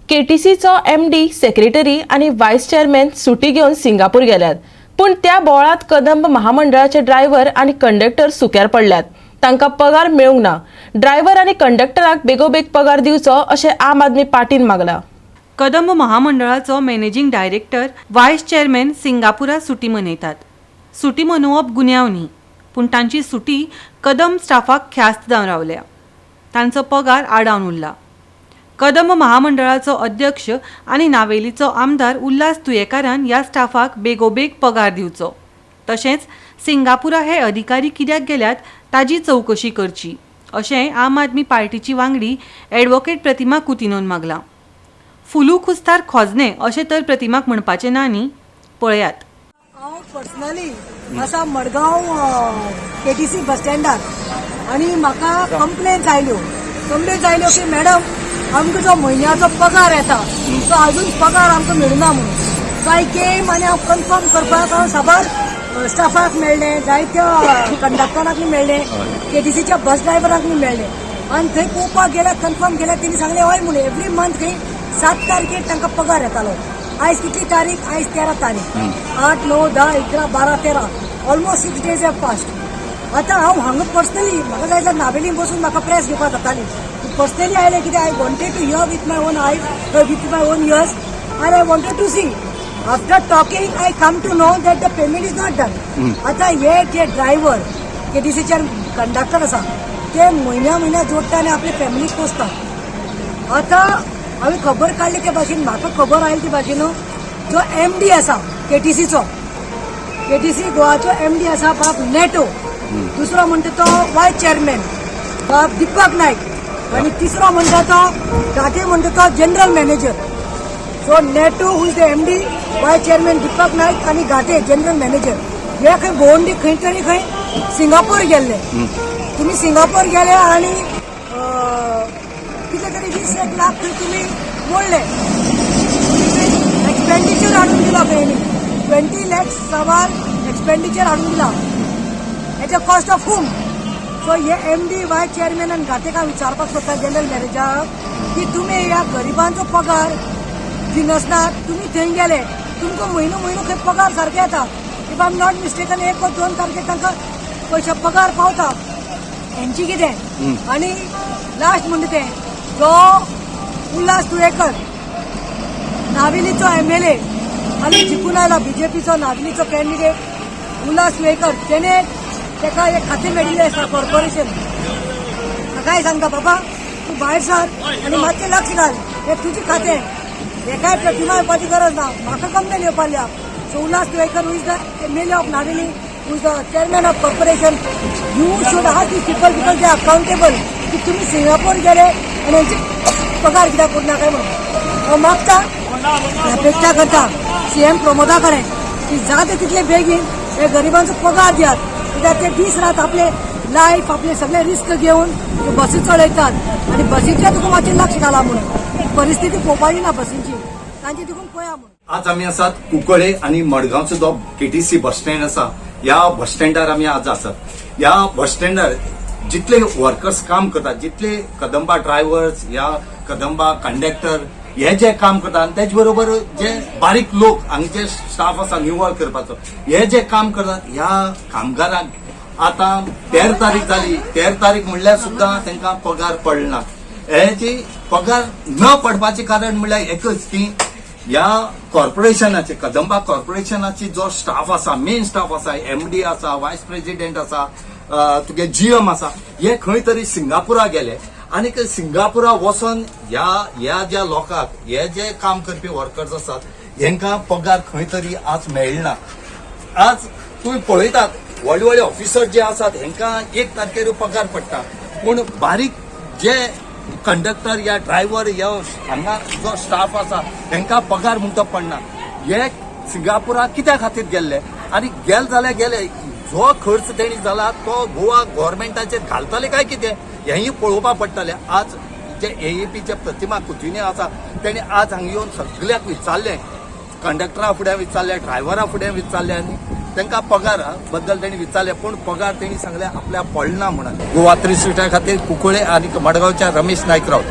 केटीसीचो MD, secretary आणि vice chairman सुटी घेऊन सिंगापूर गेल्यात. पण त्या बोळात कदंब महामंडळाचे ड्रायव्हर आणि कंडक्टर सुक्यार पडल्यात. तांकां पगार मेळूंक ना. ड्रायव्हर आणि कंडक्टराक बेगोबेग पगार दिवचो अशें आम आदमी पार्टीन मागला. कदंब महामंडळाचो मॅनेजिंग डायरेक्टर, व्हायस चेअरमॅन सिंगापुरात सुटी मनयतात. सुटी मनोवप गुन्यांव न्ही, पूण तांची सुटी कदंब स्टाफाक ख्यास्त जावन रावल्या. तांचो पगार आडावन उरला. कदंब महामंडळाचो अध्यक्ष आनी नावेलीचो आमदार उल्हास तुयेकारान ह्या स्टाफाक बेगोबेग पगार दिवचो. तशेंच सिंगापुरा हे अधिकारी कित्याक गेल्यात ताजी चवकशी करची अशें आम आदमी पार्टीची वांगडी ॲडव्होकेट प्रतिमा कुतिनोन मागला. फुलू खुस्तार खोजने अशें तर प्रतिमाक म्हणपाचें ना न्ही. पळयात. हांव पर्सनली आसा मडगांव केटीसी बस स्टँडार आनी म्हाका कंप्लेंट्स आयल्यो की मॅडम आमकां जो म्हयन्याचो पगार येता तो अजून पगार आमकां मेळुना म्हणून. सो आय केम आनी हांव कन्फर्म करपाक हांव साबार स्टाफाक मेळ्ळें, जायत्या कंडक्टराक मेळ्ळें, केटीसीच्या बस ड्रायव्हराक मेळ्ळें. आनी थंय पळोवपाक गेल्यार कन्फर्म केल्यार तेणी सांगलें हय म्हणून एवरी मंथ खंय 7 तारखेक तांकां पगार येतालो. आयज कितली तारीख? आयज 13 तारीख. 8, 9, 10, 11, 12, 13 ऑलमोस्ट 6 days हॅव पास्ट. आतां हांव हांगा पर्सनली म्हाका जाय जाल्यार नावेली बसून म्हाका प्रेस घेवपाक जाताली. पर्सनली आयलें कितें I wanted to hear with my own eyes, with my own ears, and I wanted to see. After talking I come to know that the payment is not done. आतां हे जे driver केटीसीचे conductor आसा ते म्हयन्या जोडटा आनी आपले फॅमिलीक पोसतात. आतां हांवें खबर काडली ते भाशेन म्हाका खबर आयली ते भाशेन जो एमडी आसा केटीसीचो, केटीसी गोवाचो एमडी आसा बाब नेटो, दुसरो म्हणटा तो व्हायस चेअरमॅन बाब दीपक नायक, आणि तिसरो म्हणटा तो घाटे म्हणटा तो general manager. So NATO who is the MD, vice chairman Deepak नायक आणि घाटे जनरल मॅनेजर हे खंय भोंवडी खंय तरी खंय सिंगापूर गेल्ले. तुम्ही सिंगापूर गेले आणि कितें तरी 20 लाख खंय तुमी मोडले. एक्सपेंडिचर हाडून दिला पळय 20 lakhs सवाल एक्सपेंडिचर हाडून दिला. At the cost of hmm. So हे एमडी, व्हायस चेअरमॅन आणि घाटेका विचारपाक सोदता जनरल मॅनेजर की तुम्ही ह्या गरिबांचो पगार दिनासनात. तुम्ही थंय गेले, तुमकां म्हयनो खंय पगार सारके येता. If I am not mistaken 1 वा 2 तारखेक तांकां पयशे पगार पावता. हेंची कितें? आनी लास्ट म्हणटा तें जो उल्हास तुयेकर नावेलीचो MLA आनी जिखून आयला बीजेपीचो नावेलीचो कॅन्डिडेट उल्हास तुयेकर, तेणे ताका एक खातें मेळिल्लें आसा कॉर्पोरेशन. ताकाय सांगता बाबा तूं भायर सर आनी मातशें लक्ष घाल, हें तुजें खातें, हें काय प्रतिमा येवपाची गरज ना, म्हाका कंप्लेन येवपाल्या. So Ulhas Tuyekar who is the MLA of Navelim, who is the chairman of corporation, you should ask these people because they accountable की तुम्ही सिंगापूर गेले आणि यांचे पगार कित्याक करना काय म्हणून. हांव मागता, अपेक्षा करता CM प्रमोदा कडेन की जाता तितले बेगीन हे गरिबांचो पगार दियात. कित्याक ते दीस रात आपले लायफ आपले सगळे रिस्क घेऊन बसी चलयतात आणि बसीचे तुका मातशें लक्ष घाला म्हणून. परिस्थिती पळोवपाची ना बसींची, तांची देखून पळया म्हणून. आज आम्ही आसात कुंकळे आणि मडगावचो जो केटीसी बस स्टँड आसा ह्या बस स्टँडार आम्ही आज आसात. ह्या बस स्टँडार जितले वर्कर्स काम करतात, जितले कदंबा ड्रायव्हर्स, ह्या कदंबा कंडक्टर हे जे काम करतात आणि त्याच बरोबर जे बारीक लोक हांगचे स्टाफ आसा निवळ करपाचो हे जे काम करतात, ह्या कामगारांक आता 13 तारीख जाली. 13 तारीख म्हणल्यार सुद्धा तांकां पगार पडना. हेची पगार न पडपाचे कारण म्हणल्यार एकच की ह्या कॉर्पोरेशनाचे कदंबा कॉर्पोरेशनाची जो स्टाफ आसा, मेन स्टाफ आसा, MD आसा, व्हायस प्रेसिडेंट आसा, तुगे GM आसा, हे खंय तरी सिंगापुरा गेले आणि सिंगापुरा वचून ह्या ज्या लोकांक हे जे काम करपी वर्कर्स आसात हेंकां पगार खंय तरी आज मेळना. आज तुम्ही पळयतात व्हडले ऑफिसर जे आसात हेंकां 1 तारखेर पगार पडटा, पूण बारीक जे कंडक्टर या ड्रायव्हर या हांगा जो स्टाफ आसा तांकां पगार म्हणटा पडना. हे सिंगापुराक कित्या खातीर गेल्ले आनी गेले जो खर्च तेणी जाला तो गोवा गव्हर्मेंटाचेर घालतले काय कितें हेंय पळोवपाक पडटलें. आज जे AAPचे प्रतिमा कुतिने आसा तेणी आज हांगा येवन सगळ्याक विचारलें, कंडक्टरा फुडें विचारलें, ड्रायव्हरा फुडें विचारलें आनी तांकां पगारा बद्दल तेणी विचारलें, पूण पगार तेणी सांगलें आपल्या पडना म्हणून. गोवा 360 खातीर कुंकळे आनी मडगांवच्या रमेश नायक रावत.